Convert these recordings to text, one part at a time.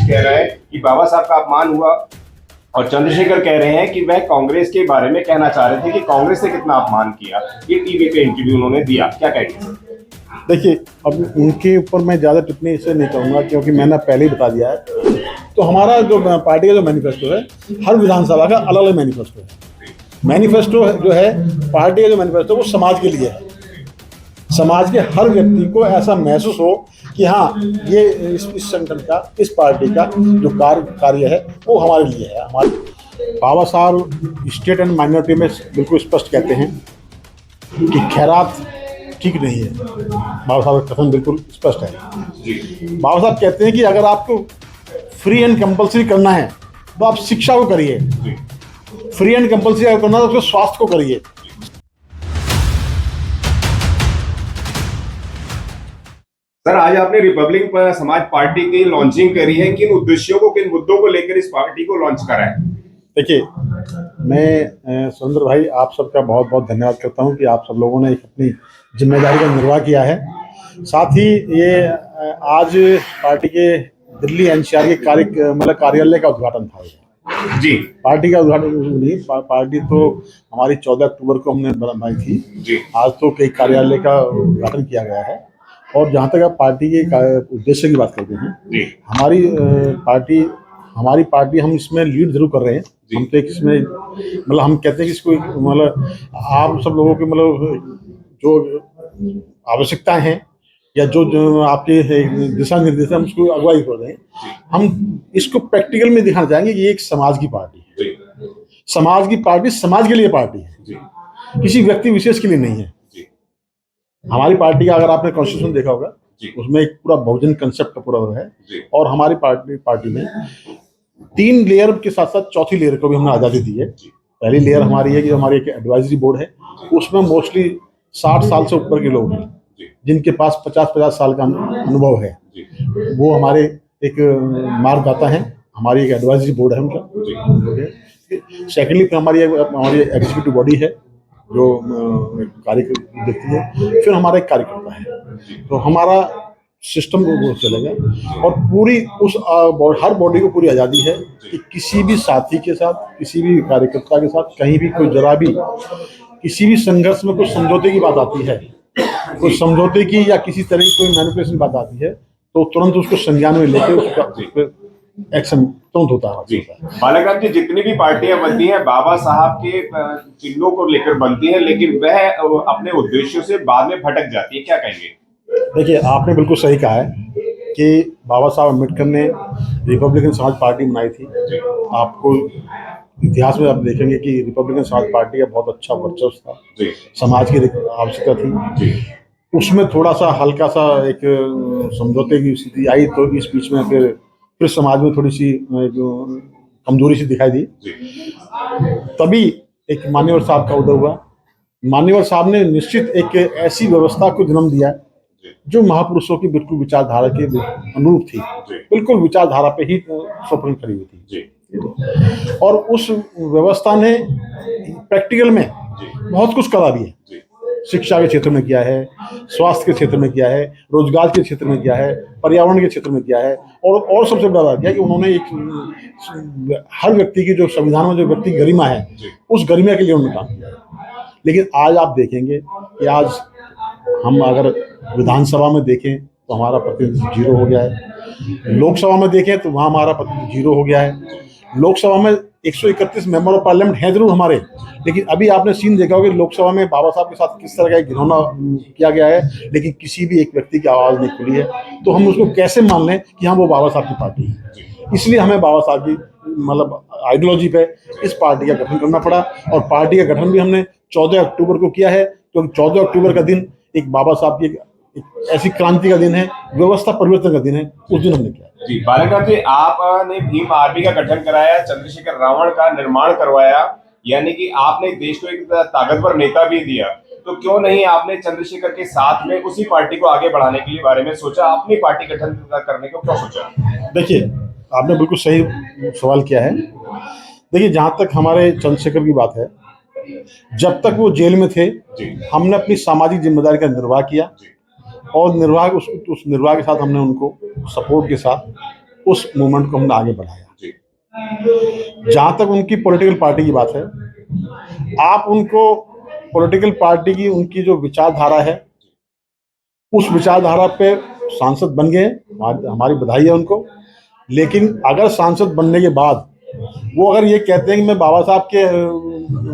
कह रहा है कि बाबा साहब का अपमान हुआ, और चंद्रशेखर कह रहे हैं कि वह कांग्रेस के बारे में कहना चाह रहे थे कि कांग्रेस ने कितना अपमान किया। ये टीवी पे इंटरव्यू उन्होंने दिया, क्या कहेंगे? देखिए, अब उनके ऊपर मैं ज़्यादा टिप्पणी इससे नहीं करूँगा क्योंकि मैंने पहले ही बता दिया है। तो हमारा जो पार्टी का जो मैनिफेस्टो है, हर विधानसभा का अलग अलग मैनिफेस्टो है। मैनिफेस्टो जो है पार्टी का जो मैनिफेस्टो वो समाज के लिए है। समाज के हर व्यक्ति को ऐसा महसूस हो कि हाँ, ये इस संगठन का, इस पार्टी का जो कार्य है वो हमारे लिए है। हमारे बाबा साहब स्टेट एंड माइनॉरिटी में बिल्कुल स्पष्ट कहते हैं कि खैरात ठीक नहीं है। बाबा साहब का कथन बिल्कुल स्पष्ट है। बाबा साहब कहते हैं कि अगर आपको फ्री एंड कंपल्सरी करना है तो आप शिक्षा को करिए, फ्री एंड कंपल्सरी अगर करना है तो स्वास्थ्य को करिए। सर, आज आपने रिपब्लिक समाज पार्टी की लॉन्चिंग करी है, किन उद्देश्यों को, किन मुद्दों को लेकर इस पार्टी को लॉन्च करा है? देखिए, मैं सुरेंद्र भाई आप सबका बहुत बहुत धन्यवाद करता हूं कि आप सब लोगों ने एक अपनी जिम्मेदारी का निर्वाह किया है। साथ ही ये आज पार्टी के दिल्ली एनसीआर के कार्यालय का उद्घाटन था। जी, पार्टी का उद्घाटन नहीं, पार्टी तो हमारी 14 अक्टूबर को हमने बनाई थी जी। आज तो कई कार्यालय का उद्घाटन किया गया है। और जहाँ तक आप पार्टी के उद्देश्य की बात करते हैं, हमारी पार्टी हम इसमें लीड जरूर कर रहे हैं। हम तो इसमें हम कहते हैं कि इसको आप सब लोगों के जो आवश्यकताएं हैं या जो आपके दिशा निर्देश हम उसको अगुवाई कर रहे हैं। हम इसको प्रैक्टिकल में दिखाना चाहेंगे कि ये एक समाज की पार्टी है। समाज की पार्टी समाज के लिए पार्टी है, किसी व्यक्ति विशेष के लिए नहीं है। हमारी पार्टी का अगर आपने कॉन्स्टिट्यूशन देखा होगा, उसमें एक पूरा बहुजन कंसेप्ट का पूरा है। और हमारी पार्टी में 3 लेयर के साथ साथ चौथी लेयर को भी हमने आज़ादी दी है। पहली लेयर हमारी है कि हमारी एक एडवाइजरी बोर्ड है, उसमें मोस्टली 60 साल से ऊपर के लोग हैं जिनके पास 50-50 साल का अनुभव है। वो हमारे एक मार्गदाता हैं। हमारी एक एडवाइजरी बोर्ड है उनका। सेकेंडली हमारी एग्जीक्यूटिव बॉडी है जो कार्य देखती है। फिर हमारा एक कार्यकर्ता है। तो हमारा सिस्टम वो चलेगा और पूरी उस हर बॉडी को पूरी आज़ादी है कि किसी भी साथी के साथ, किसी भी कार्यकर्ता के साथ कहीं भी कोई जरा भी किसी भी संघर्ष में कुछ समझौते की बात आती है, कोई समझौते की या किसी तरह की कोई मैनिपुलेशन बात आती है, तो तुरंत उसको संज्ञान में लेकर उसका एक्शन तुरंत होता है। बालाराम जी, जितनी भी पार्टियां बनती हैं बाबा साहब के चिन्हों को लेकर बनती हैं, लेकिन वह अपने उद्देश्यों से बाद में भटक जाती है, क्या कहेंगे? देखिए, आपने बिल्कुल सही कहा है कि बाबा साहब अम्बेडकर ने रिपब्लिकन समाज पार्टी बनाई थी। आपको इतिहास में आप देखेंगे कि रिपब्लिकन समाज पार्टी का बहुत अच्छा वर्चस्व था, समाज की आवश्यकता थी। उसमें थोड़ा सा हल्का सा एक समझौते की स्थिति आई, तो इस बीच में फिर समाज में थोड़ी सी कमजोरी सी दिखाई दी। तभी एक मान्यवर साहब का उदय हुआ। मान्यवर साहब ने निश्चित एक ऐसी व्यवस्था को जन्म दिया जो महापुरुषों की बिल्कुल विचारधारा के अनुरूप थी, बिल्कुल विचारधारा पे ही स्वप्न खड़ी हुई थी। और उस व्यवस्था ने प्रैक्टिकल में बहुत कुछ करा भी है। शिक्षा के क्षेत्र में किया है, स्वास्थ्य के क्षेत्र में किया है, रोजगार के क्षेत्र में किया है, पर्यावरण के क्षेत्र में किया है। और सबसे बड़ा किया कि उन्होंने एक हर व्यक्ति की जो संविधान में जो व्यक्ति गरिमा है, उस गरिमा के लिए उन्होंने काम किया है। लेकिन आज आप देखेंगे कि आज हम अगर विधानसभा में देखें तो हमारा प्रतिनिधित्व 0 हो गया है। लोकसभा में देखें तो वहाँ हमारा प्रतिनिधित्व 0 हो गया है। लोकसभा में 131 मेंबर ऑफ पार्लियामेंट हैं जरूर हमारे, लेकिन अभी आपने सीन देखा होगा कि लोकसभा में बाबा साहब के साथ किस तरह का एक घिनौना किया गया है, लेकिन किसी भी एक व्यक्ति की आवाज़ नहीं खुली है। तो हम उसको कैसे मान लें कि हाँ, वो बाबा साहब की पार्टी है। इसलिए हमें बाबा साहब की आइडियोलॉजी पे इस पार्टी का गठन करना पड़ा। और पार्टी का गठन भी हमने 14 अक्टूबर को किया है, क्योंकि 14 अक्टूबर का दिन एक बाबा साहब की एक ऐसी क्रांति का दिन है, व्यवस्था परिवर्तन का दिन है। उस दिन हमने किया। जी, बालाराम जी, आपने भीम आर्मी का गठन कराया, चंद्रशेखर रावण का निर्माण करवाया, यानी कि आपने देश को एक ताकतवर नेता भी दिया। तो क्यों नहीं आपने चंद्रशेखर के साथ में उसी पार्टी को आगे बढ़ाने के लिए बारे में सोचा, अपनी पार्टी गठन करने को क्यों सोचा? देखिए, आपने बिल्कुल सही सवाल किया है। देखिए, जहाँ तक हमारे चंद्रशेखर की बात है, जब तक वो जेल में थे हमने अपनी सामाजिक जिम्मेदारी का निर्वाह किया और उस निर्वाह के साथ हमने उनको सपोर्ट के साथ उस मूवमेंट को हमने आगे बढ़ाया। जी जहाँ तक उनकी पॉलिटिकल पार्टी की बात है, आप उनको पॉलिटिकल पार्टी की उनकी जो विचारधारा है, उस विचारधारा पे सांसद बन गए, हमारी बधाई है उनको। लेकिन अगर सांसद बनने के बाद वो अगर ये कहते हैं कि मैं बाबा साहब के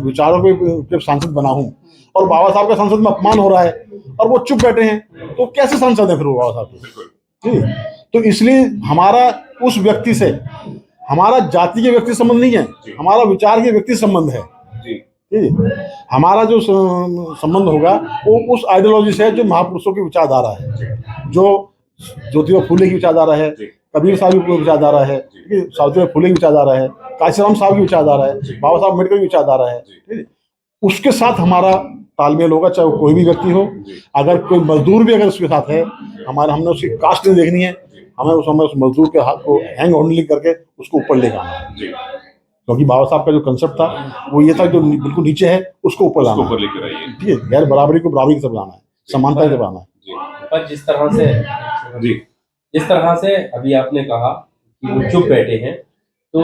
विचारों के सांसद बना हूँ और बाबा साहब का संसद में अपमान हो रहा है और वो चुप बैठे हैं, तो कैसे सांसद है फिर वो बाबा साहब के? ठीक है? तो इसलिए हमारा उस व्यक्ति से, हमारा जाति के व्यक्ति संबंध नहीं है, हमारा विचार के व्यक्ति संबंध है। ठीक है? हमारा जो संबंध होगा वो उस आइडियोलॉजी से है जो महापुरुषों की विचारधारा है, जो ज्योतिबा फूले की विचारधारा है, कबीर साहब की विचारधारा है, सावित्रीबाई फूले की विचारधारा है, काशीराम साहब की विचारधारा है, बाबा साहब अम्बेडकर की विचारधारा है। ठीक है? उसके साथ हमारा तालमेल होगा, चाहे वो कोई भी व्यक्ति हो। अगर कोई मजदूर भी अगर उसके साथ है, हमने उसकी कास्ट नहीं देखनी है, हमें उस मजदूर के हाथ को हैंग होल्डिंग करके उसको ऊपर लेकर आना है। क्योंकि बाबा साहब का जो कंसेप्ट था वो ये था, जो बिल्कुल नीचे है उसको ऊपर लाना है। ठीक है? गैर बराबरी को बराबरी की तरफ लाना है, समानता की तरफ लाना है। पर जिस तरह से अभी आपने कहा कि वो चुप बैठे हैं, तो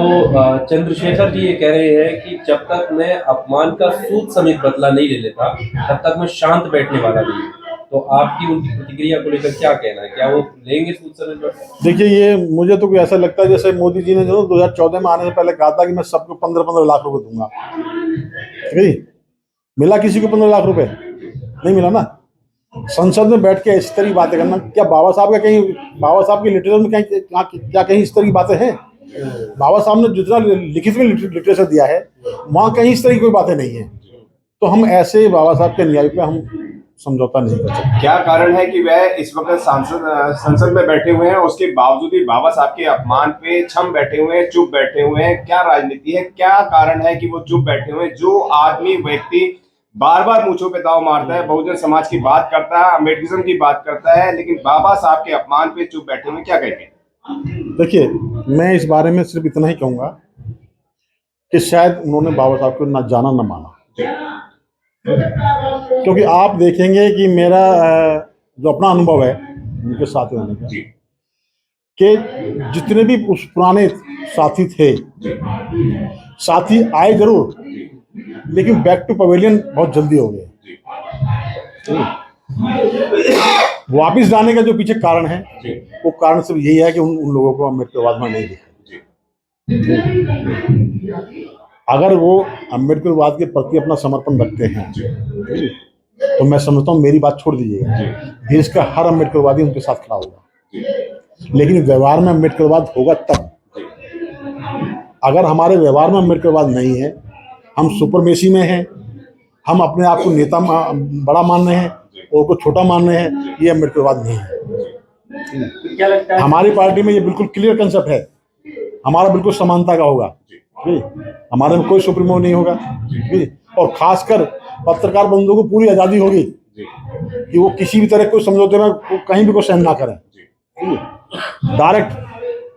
चंद्रशेखर जी ये कह रहे हैं कि जब तक मैं अपमान का सूद समेत बदला नहीं ले लेता तब तक मैं शांत बैठने वाला नहीं हूँ। तो आपकी उनकी प्रतिक्रिया को लेकर क्या कहना है, क्या वो लेंगे सूद समेत बदला? देखिए, ये मुझे तो ऐसा लगता है जैसे मोदी जी ने जो 2014 में आने से पहले कहा था कि मैं सबको 15-15 लाख रुपए दूंगा। ठीक है? मिला किसी को 15 लाख रुपए? नहीं मिला ना। संसद में बैठ के इस तरह की बातें करना, क्या बाबा साहब के लिटरेचर में कहीं इस तरह की बातें हैं? बाबा साहब ने जितना लिखित में लिटरेचर दिया है वहाँ कहीं इस तरह की कोई बातें नहीं है। तो हम ऐसे बाबा साहब के न्याय पे हम समझौता नहीं कर सकते। क्या कारण है कि वह इस वक्त संसद में बैठे हुए हैं, उसके बावजूद भी बाबा साहब के अपमान पे छम बैठे हुए हैं, चुप बैठे हुए हैं? क्या राजनीति है, क्या कारण है कि वो चुप बैठे हुए हैं? जो आदमी व्यक्ति बार बार मूंछों पे दाव मारता है, बहुजन समाज की बात करता है, अम्बेडकरिज्म की बात करता है, लेकिन बाबा साहब के अपमान पे चुप बैठे हुए, क्या कहेंगे? देखिए, मैं इस बारे में सिर्फ इतना ही कहूंगा कि शायद उन्होंने बाबा साहब को ना जाना ना माना। क्योंकि आप देखेंगे कि मेरा जो अपना अनुभव है उनके साथ रहने का, कि जितने भी उस पुराने साथी थे, साथी आए जरूर, लेकिन बैक टू पवेलियन बहुत जल्दी हो गए। वापिस जाने का जो पीछे कारण है, वो कारण सिर्फ यही है कि उन लोगों को अम्बेडकरवाद में नहीं दिखा। अगर वो अम्बेडकरवाद के प्रति अपना समर्पण रखते हैं तो मैं समझता हूँ, मेरी बात छोड़ दीजिएगा, देश का हर अम्बेडकरवादी उनके साथ खड़ा होगा। लेकिन व्यवहार में अम्बेडकरवाद होगा तब। अगर हमारे व्यवहार में अम्बेडकरवाद नहीं है, हम सुपरमेसी में हैं, हम अपने आप को नेता बड़ा मान रहे हैं और को छोटा मान रहे हैं, ये अम्बेडकरवाद नहीं है। क्या लगता है हमारी पार्टी में ये बिल्कुल क्लियर कंसेप्ट है, हमारा बिल्कुल समानता का होगा। हमारे में कोई सुप्रीमो नहीं होगा। और खासकर पत्रकार बंधुओं को पूरी आज़ादी होगी कि वो किसी भी तरह कोई समझौते में कहीं भी कोई सहन ना करें, डायरेक्ट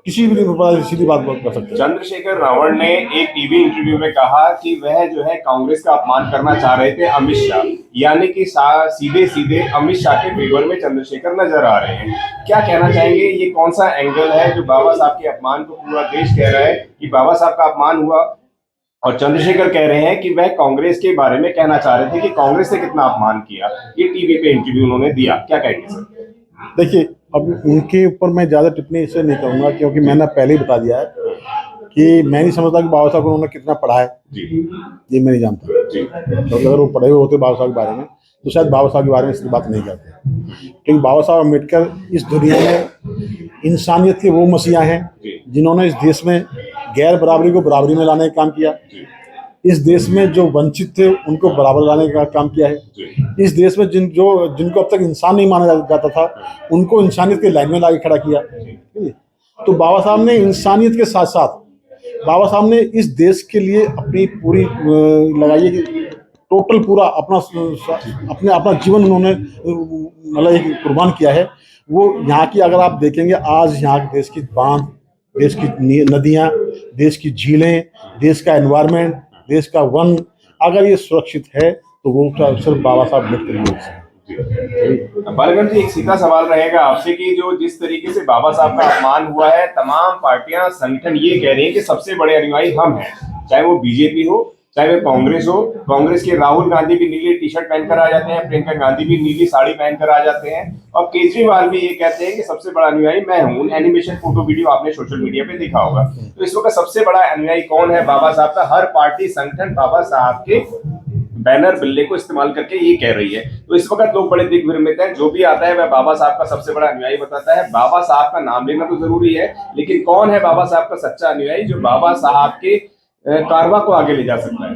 किसी भी सीधी बात कर सकते हैं। चंद्रशेखर रावण ने एक टीवी इंटरव्यू में कहा कि वह जो है कांग्रेस का अपमान करना चाह रहे थे अमित शाह, यानी कि सीधे सीधे अमित शाह के फेवर में चंद्रशेखर नजर आ रहे हैं। क्या कहना चाहेंगे, ये कौन सा एंगल है जो बाबा साहब के अपमान को पूरा देश कह रहा है कि बाबा साहब का अपमान हुआ, और चंद्रशेखर कह रहे हैं कि वह कांग्रेस के बारे में कहना चाह रहे थे कि कांग्रेस ने कितना अपमान किया? ये टीवी पे इंटरव्यू उन्होंने दिया, क्या कहेंगे सर? देखिए, अब उनके ऊपर मैं ज़्यादा टिप्पणी इससे नहीं करूँगा, क्योंकि मैंने पहले ही बता दिया है कि मैं नहीं समझता कि बाबा साहब को उन्होंने कितना पढ़ा है, ये मैं नहीं जानता। क्योंकि अगर वो पढ़े हुए होते बाबा साहब के बारे में तो शायद बाबा साहब के बारे में इसकी बात नहीं करते। क्योंकि बाबा साहब अम्बेडकर इस दुनिया में इंसानियत के वो मसीहा हैं जिन्होंने इस देश में गैर बराबरी को बराबरी में लाने का काम किया, इस देश में जो वंचित थे उनको बराबर लाने का काम किया है, इस देश में जिनको अब तक इंसान नहीं माना जाता था उनको इंसानियत के लाइन में लाके खड़ा किया। तो बाबा साहब ने इंसानियत के साथ साथ बाबा साहब ने इस देश के लिए अपनी पूरी लगाइए कि टोटल पूरा अपना जीवन उन्होंने मतलब एक कुर्बान किया है। वो यहाँ की अगर आप देखेंगे आज यहाँ देश की बांध, देश की नदियाँ, देश की झीलें, देश का एनवायरनमेंट, देश का वन, अगर ये सुरक्षित है तो वो सिर्फ बाबा साहब अम्बेडकर की वजह से। बालगंज जी, एक सीधा सवाल रहेगा आपसे कि जो जिस तरीके से बाबा साहब का अपमान हुआ है, तमाम पार्टियां संगठन ये कह रही हैं कि सबसे बड़े अनुयायी हम हैं, चाहे वो बीजेपी हो, चाहे वो कांग्रेस हो। कांग्रेस के राहुल गांधी भी नीली टी शर्ट पहनकर आ जाते हैं, प्रियंका गांधी भी नीली साड़ी पहनकर आ जाते हैं, और केजरीवाल भी ये कहते हैं कि सबसे बड़ा अनुयायी मैं हूँ। एनिमेशन फोटो वीडियो आपने सोशल मीडिया पे देखा होगा। तो इस वक्त सबसे बड़ा अनुयायी कौन है बाबा साहब का? हर पार्टी संगठन बाबा साहब के बैनर बिल्ले को इस्तेमाल करके ये कह रही है। तो इस वक्त लोग बड़े दिग्भ्रमित हैं, जो भी आता है वह बाबा साहब का सबसे बड़ा अनुयायी बताता है। बाबा साहब का नाम लेना तो जरूरी है, लेकिन कौन है बाबा साहब का सच्चा अनुयायी जो बाबा साहब के कारवा को आगे ले जा सकता है?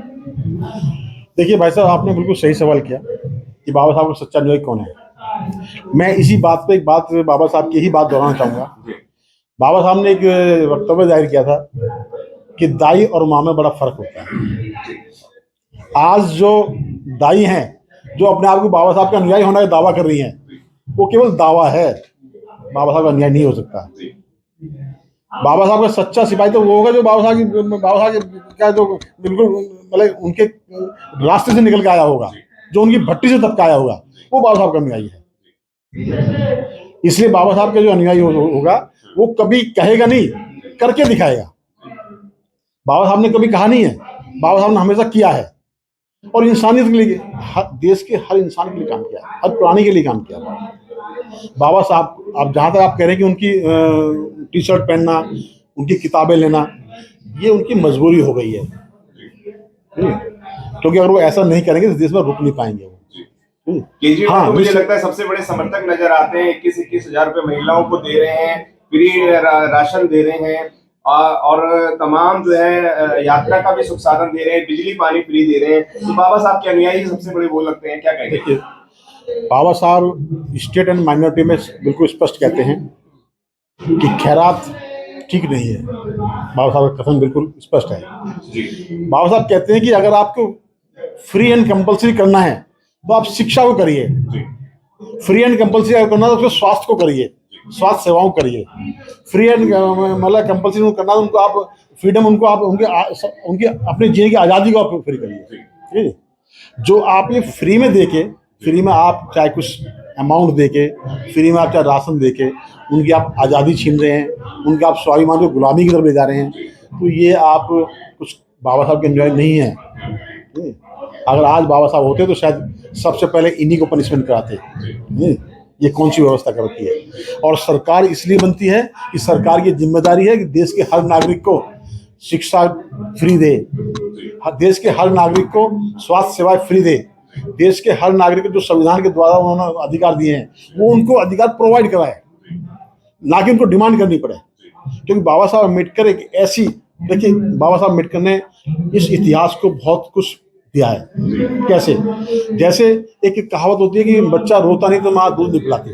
देखिए भाई साहब, आपने बिल्कुल सही सवाल किया कि बाबा साहब का सच्चा अनुयायी कौन है। मैं इसी बात पे एक बात बाबा साहब की ही बात दोहराना चाहूँगा। बाबा साहब ने एक वक्तव्य जाहिर किया था कि दाई और माँ में बड़ा फर्क होता है। आज जो दाई हैं, जो अपने आप को बाबा साहब का अनुयायी होने का दावा कर रही हैं, वो केवल दावा है, बाबा साहब का अनुयायी नहीं हो सकता। बाबा साहब का सच्चा सिपाही तो वो होगा जो बाबा साहब की क्या, जो बिल्कुल मतलब उनके रास्ते से निकल के आया होगा, जो उनकी भट्टी से दब के आया होगा, वो बाबा साहब का अनुयायी है। इसलिए बाबा साहब का जो अनुयायी होगा वो कभी कहेगा नहीं, करके दिखाएगा। बाबा साहब ने कभी कहा नहीं है, बाबा साहब ने हमेशा किया है, और इंसानियत के लिए, देश के हर इंसान के लिए काम किया, हर प्राणी के लिए काम किया। बाबा साहब, आप जहाँ तक आप कह रहे हैं कि उनकी टी शर्ट पहनना, उनकी किताबें लेना, ये उनकी मजबूरी हो गई है, क्योंकि अगर वो ऐसा नहीं करेंगे तो देश में रुक नहीं पाएंगे वो। केजरीवाल को मुझे लगता है सबसे बड़े समर्थक नजर आते हैं। 21,000 रुपए महिलाओं को दे रहे हैं, फ्री राशन दे रहे हैं, और तमाम जो है यात्रा का भी सुख साधन दे रहे हैं, बिजली पानी फ्री दे रहे हैं। तो बाबा साहब के अनुयायी सबसे बड़े वो लगते हैं, क्या कहेंगे? बाबा साहब स्टेट एंड माइनॉरिटी में बिल्कुल स्पष्ट कहते हैं कि खैरात ठीक नहीं है। बाबा साहब का कथन बिल्कुल स्पष्ट है। बाबा साहब कहते हैं कि अगर आपको फ्री एंड कंपलसरी करना है तो आप शिक्षा को करिए, फ्री एंड कंपलसरी अगर करना है तो स्वास्थ्य को करिए, स्वास्थ्य सेवाओं करिए। फ्री एंड मतलब कंपलसरी करना है उनको, आप फ्रीडम उनको, आप उनके अपने जीने की आज़ादी को आप फ्री करिए। ठीक है, जो आप ये फ्री में देके, फ्री में आप चाहे कुछ अमाउंट देके, फ्री में आप चाहे राशन देके उनकी आप आज़ादी छीन रहे हैं, उनके आप स्वाभिमान को गुलामी की तरफ ले जा रहे हैं, तो ये आप कुछ बाबा साहब के अनुयायी नहीं है। अगर आज बाबा साहब होते तो शायद सबसे पहले इन्हीं को पनिशमेंट कराते। ये कौन सी व्यवस्था कर रखी है? और सरकार इसलिए बनती है कि सरकार की जिम्मेदारी है कि देश के हर नागरिक को शिक्षा फ्री दे, देश के हर नागरिक को स्वास्थ्य सेवाएं फ्री दे, देश के हर नागरिक को जो संविधान के द्वारा उन्होंने अधिकार दिए हैं वो उनको अधिकार प्रोवाइड कराए, ना कि उनको डिमांड करनी पड़े। क्योंकि बाबा साहब अम्बेडकर एक ऐसी, देखिए बाबा साहब अम्बेडकर ने इस इतिहास को बहुत कुछ दिया है। कैसे? जैसे एक कहावत होती है कि बच्चा रोता नहीं तो माँ दूध नहीं पिलाती,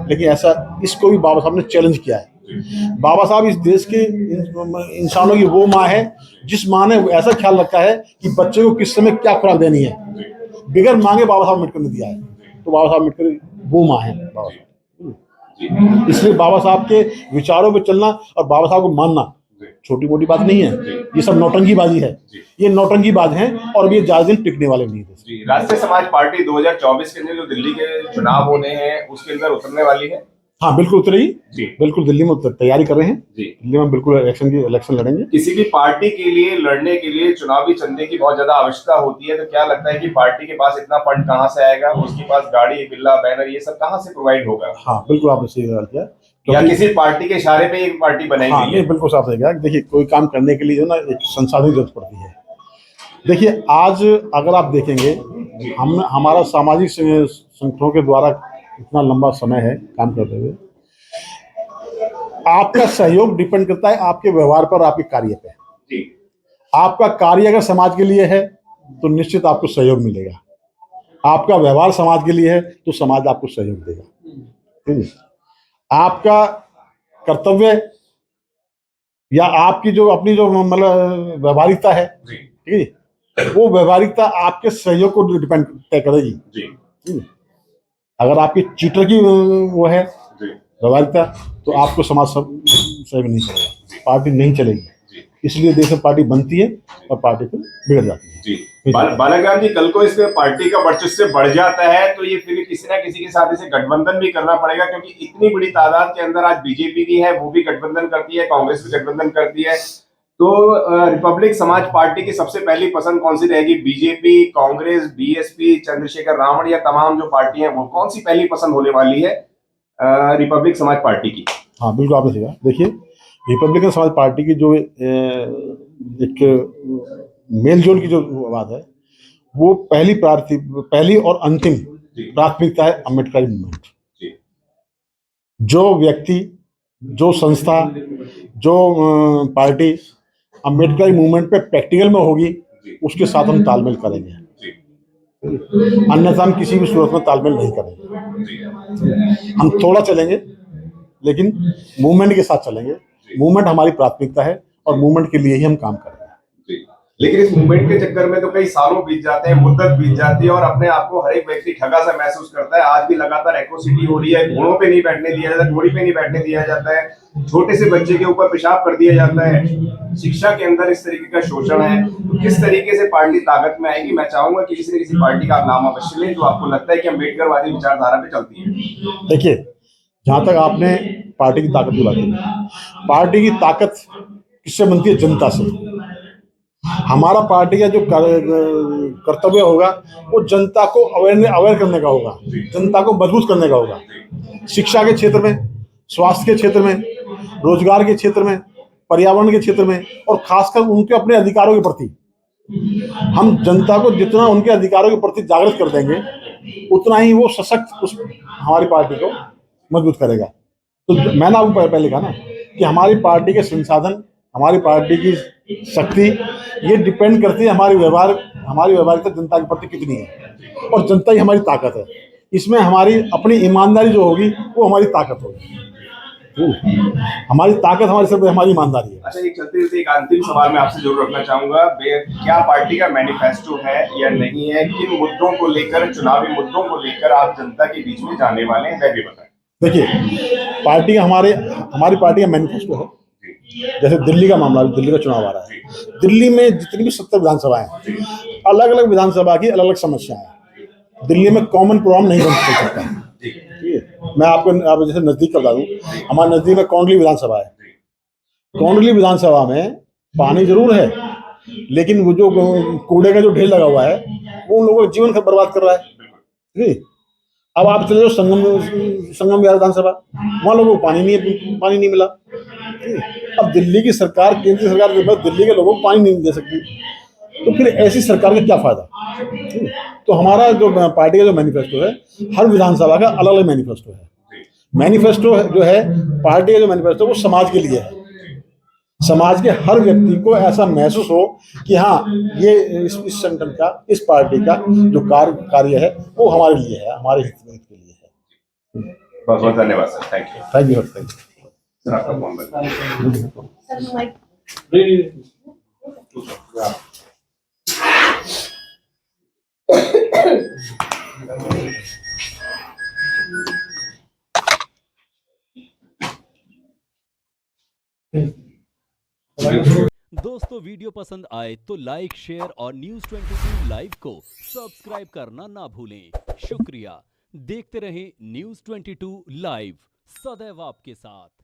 लेकिन ऐसा इसको भी बाबा साहब ने चैलेंज किया है। बाबा साहब इस देश के इंसानों की वो माँ है जिस माँ ने ऐसा ख्याल रखा है कि बच्चे को किस समय क्या खुराक देनी है, बिगैर मांगे बाबा साहब अम्बेडकर ने दिया है। तो बाबा साहब अम्बेडकर वो माँ है बाबा साहब। इसलिए बाबा साहब के विचारों पे चलना और बाबा साहब को मानना छोटी मोटी बात नहीं है, ये सब नौटंकीबाजी है। ये नौटंकीबाज हैं और ये ज्यादा दिन टिकने वाले नहीं थे। राष्ट्रीय समाज पार्टी 2024 के अंदर जो दिल्ली के चुनाव होने हैं उसके अंदर उतरने वाली है। हाँ बिल्कुल उतरेगी जी, बिल्कुल दिल्ली में तैयारी कर रहे हैं जी। दिल्ली में बिल्कुल इलेक्शन लड़ेंगे। किसी भी पार्टी के लिए लड़ने के लिए चुनावी चंदे की बहुत ज्यादा आवश्यकता होती है, तो क्या लगता है कि पार्टी के पास इतना फंड कहाँ से आएगा? उसके पास गाड़ी, बिल्ला, बैनर ये सब कहाँ से प्रोवाइड होगा? हाँ बिल्कुल आपने सही सवाल किया। या किसी पार्टी के इशारे पे एक पार्टी बनाई हाँ, गई है? बिल्कुल साफ रहेगा। देखिए कोई काम करने के लिए जो ना एक संसाधन की जरूरत पड़ती है। देखिए आज अगर आप देखेंगे, हमारा सामाजिक संगठनों के द्वारा इतना लंबा समय है काम करते हुए, आपका सहयोग डिपेंड करता है आपके व्यवहार पर, आपके कार्य पे। जी। आपका कार्य अगर समाज के लिए है तो निश्चित आपको सहयोग मिलेगा, आपका व्यवहार समाज के लिए है तो समाज आपको सहयोग देगा। ठीक है, आपका कर्तव्य या आपकी जो अपनी जो मतलब व्यवहारिकता है, ठीक है, वो व्यवहारिकता आपके सहयोग को डिपेंड तय करेगी। जी। अगर आपकी चीटर की वो है व्यवहारिकता तो आपको समाज सहयोग नहीं करेगा, पार्टी नहीं चलेगी। इसलिए देश में पार्टी बनती है और पार्टी फिर बिगड़ जाती है। जी बालाग्राम जी, कल को इस पार्टी का वर्चस्व बढ़ जाता है तो ये फिर किसी ना किसी के साथ इसे गठबंधन भी करना पड़ेगा, क्योंकि इतनी बड़ी तादाद के अंदर आज बीजेपी भी है, वो भी गठबंधन करती है, कांग्रेस भी गठबंधन करती है। तो रिपब्लिक समाज पार्टी की सबसे पहली पसंद कौन सी रहेगी? बीजेपी, कांग्रेस, बीएसपी, चंद्रशेखर रावण या तमाम जो पार्टी है वो कौन सी पहली पसंद होने वाली है रिपब्लिक समाज पार्टी की? हाँ बिल्कुल, आपने सही कहा। देखिए, रिपब्लिकन समाज पार्टी की जो एक मेलजोल की जो बात है, वो पहली और अंतिम प्राथमिकता है अम्बेडकर मूवमेंट। जो व्यक्ति, जो संस्था, जो पार्टी अम्बेडकर मूवमेंट पे प्रैक्टिकल में होगी, उसके साथ हम तालमेल करेंगे, अन्यथा हम किसी भी सूरत में तालमेल नहीं करेंगे। हम थोड़ा चलेंगे लेकिन मूवमेंट के साथ चलेंगे। मूवमेंट हमारी प्राथमिकता है और मूवमेंट के लिए ही हम काम करेंगे। लेकिन इस मूवमेंट के चक्कर में तो कई सालों बीत जाते हैं, मुद्दत बीत जाती है और अपने आप को हर एक व्यक्ति ठगा सा महसूस करता है। आज भी लगातार एट्रोसिटी हो रही है, घोड़ों पे नहीं बैठने दिया जाता, घोड़ी पे नहीं बैठने दिया जाता है, छोटे से बच्चे के ऊपर पेशाब कर दिया जाता है, शिक्षा के अंदर इस तरीके का शोषण है। तो किस तरीके से पार्टी ताकत में आएगी? मैं चाहूंगा कि किसी न किसी पार्टी का आप नाम अवश्य लें जो आपको लगता है कि अम्बेडकरवादी विचारधारा पे चलती है। देखिए, जहां तक आपने पार्टी की ताकत की बात की, पार्टी की ताकत किससे बनती है? जनता से। हमारा पार्टी का जो कर्तव्य होगा वो जनता को अवेयर करने का होगा, जनता को मजबूत करने का होगा। शिक्षा के क्षेत्र में, स्वास्थ्य के क्षेत्र में, रोजगार के क्षेत्र में, पर्यावरण के क्षेत्र में, और खासकर उनके अपने अधिकारों के प्रति हम जनता को जितना उनके अधिकारों के प्रति जागृत कर देंगे, उतना ही वो सशक्त हमारी पार्टी को मजबूत करेगा। तो मैंने आपको पहले कहा ना कि हमारी पार्टी के संसाधन, हमारी पार्टी की शक्ति, ये डिपेंड करती है हमारी व्यवहारिकता जनता के प्रति कितनी है, और जनता ही हमारी ताकत है। इसमें हमारी अपनी ईमानदारी जो होगी वो हमारी ताकत होगी। हमारी ताकत हमारे सिर्फ हमारी ईमानदारी है। अच्छा, एक चलते चलते एक अंतिम सवाल मैं आपसे जरूर रखना चाहूंगा, क्या पार्टी का मैनिफेस्टो है या नहीं है? किन मुद्दों को लेकर, चुनावी मुद्दों को लेकर आप जनता के बीच में जाने वाले हैं, वह भी बताएं। देखिए, पार्टी का हमारी पार्टी का मैनिफेस्टो है। जैसे दिल्ली का मामला, दिल्ली का चुनाव आ रहा है, दिल्ली में जितनी भी 70 विधानसभाएं हैं, अलग अलग विधानसभा की अलग अलग समस्याएं हैं। दिल्ली में कॉमन प्रोग्राम नहीं बन सकता। ठीक है, मैं आपको जैसे नजदीक का बता दूं, हमारे नजदीक में कौंडली विधानसभा है। कौंडली विधानसभा में पानी जरूर है, लेकिन वो जो कूड़े का जो ढेर लगा हुआ है वो उन लोगों का जीवन बर्बाद कर रहा है। ठीक है, अब आप चले जाओ संगम विहार विधानसभा, वहां लोगों को पानी नहीं मिला। अब दिल्ली की सरकार, केंद्रीय सरकार दिल्ली के लोगों को पानी नहीं दे सकती, तो फिर ऐसी सरकार का क्या फायदा? तो हमारा जो पार्टी का जो मैनिफेस्टो है, हर विधानसभा का अलग अलग मैनिफेस्टो है। मैनिफेस्टो जो है पार्टी का जो मैनिफेस्टो, वो समाज के लिए है। समाज के हर व्यक्ति को ऐसा महसूस हो कि हाँ, ये इस संगठन का, इस पार्टी का जो कार्य है वो हमारे लिए है, हमारे हित के लिए है। बहुत बहुत धन्यवाद sir, thank you. Thank you sir, आपका फोन बंद। दोस्तों, वीडियो पसंद आए तो लाइक, शेयर और News 22 लाइव को सब्सक्राइब करना ना भूलें। शुक्रिया। देखते रहें News 22 लाइव, सदैव आपके साथ।